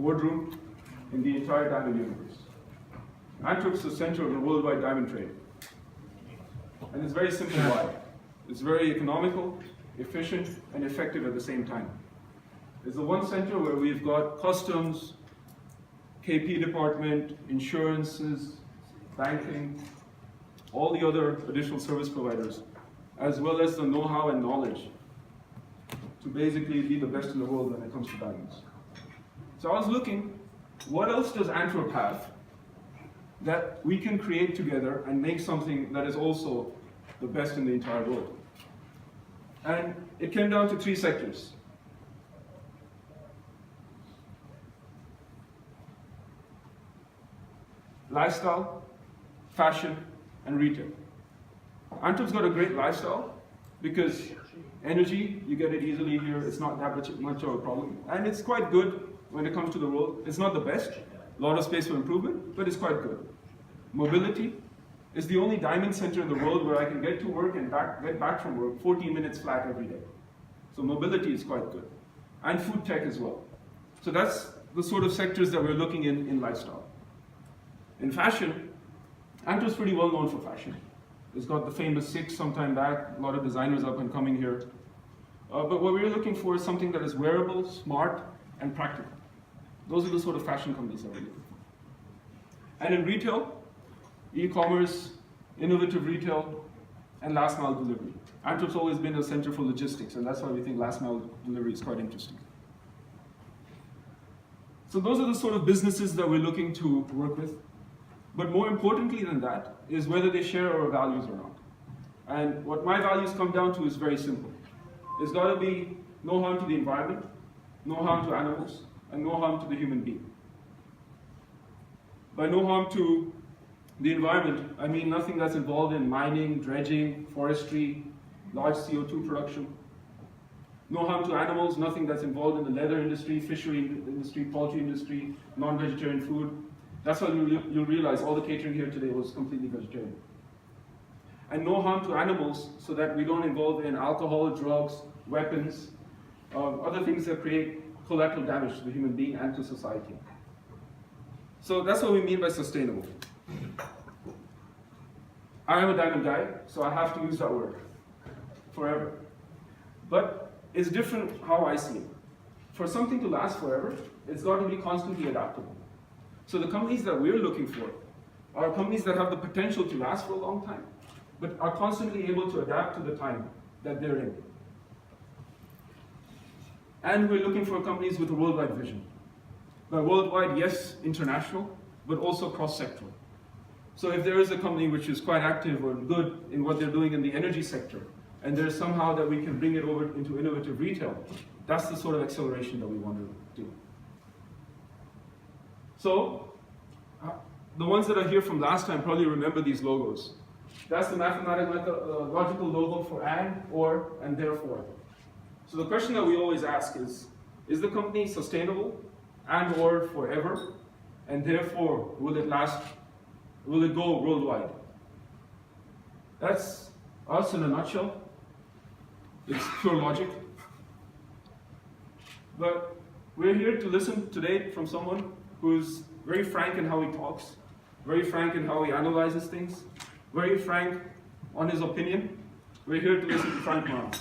boardroom in the entire diamond universe. Antwerp is the center of the worldwide diamond trade. And it's very simple why. It's very economical, efficient, and effective at the same time. It's the one center where we've got customs, KP department, insurances, banking, all the other additional service providers, as well as the know-how and knowledge to basically be the best in the world when it comes to diamonds. So I was looking, what else does Antwerp have that we can create together and make something that is also the best in the entire world? And it came down to 3 sectors. Lifestyle, fashion, and retail. Antwerp's got a great lifestyle because energy, you get it easily here, it's not that much of a problem. And it's quite good when it comes to the world. It's not the best, a lot of space for improvement, but it's quite good. Mobility is the only diamond center in the world where I can get to work and get back from work 14 minutes flat every day. So mobility is quite good. And food tech as well. So that's the sort of sectors that we're looking in lifestyle. In fashion, Antwerp's pretty well known for fashion. It's got the famous 6 sometime back, a lot of designers up and coming here. But what we're looking for is something that is wearable, smart, and practical. Those are the sort of fashion companies that we're looking for. And in retail, e-commerce, innovative retail, and last mile delivery. Antwerp's always been a center for logistics, and that's why we think last mile delivery is quite interesting. So those are the sort of businesses that we're looking to work with. But more importantly than that is whether they share our values or not. And what my values come down to is very simple. There's got to be no harm to the environment, no harm to animals, and no harm to the human being. By no harm to the environment, I mean nothing that's involved in mining, dredging, forestry, large CO2 production. No harm to animals, nothing that's involved in the leather industry, fishery industry, poultry industry, non-vegetarian food. That's why you'll realize all the catering here today was completely vegetarian. And no harm to animals so that we don't involve in alcohol, drugs, weapons, other things that create collateral damage to the human being and to society. So that's what we mean by sustainable. I am a diamond guy, so I have to use that word forever. But it's different how I see it. For something to last forever, it's got to be constantly adaptable. So the companies that we're looking for are companies that have the potential to last for a long time, but are constantly able to adapt to the time that they're in. And we're looking for companies with a worldwide vision. By worldwide, yes, international, but also cross-sectoral. So if there is a company which is quite active or good in what they're doing in the energy sector, and there's somehow that we can bring it over into innovative retail, that's the sort of acceleration that we want to do. So, the ones that are here from last time probably remember these logos. That's the mathematical logical logo for and, or, and therefore. So the question that we always ask is the company sustainable and or forever, and therefore will it last, will it go worldwide? That's us in a nutshell. It's pure logic. But we're here to listen today from someone who's very frank in how he talks, very frank in how he analyzes things, very frank on his opinion. We're here to listen to Frank Marr.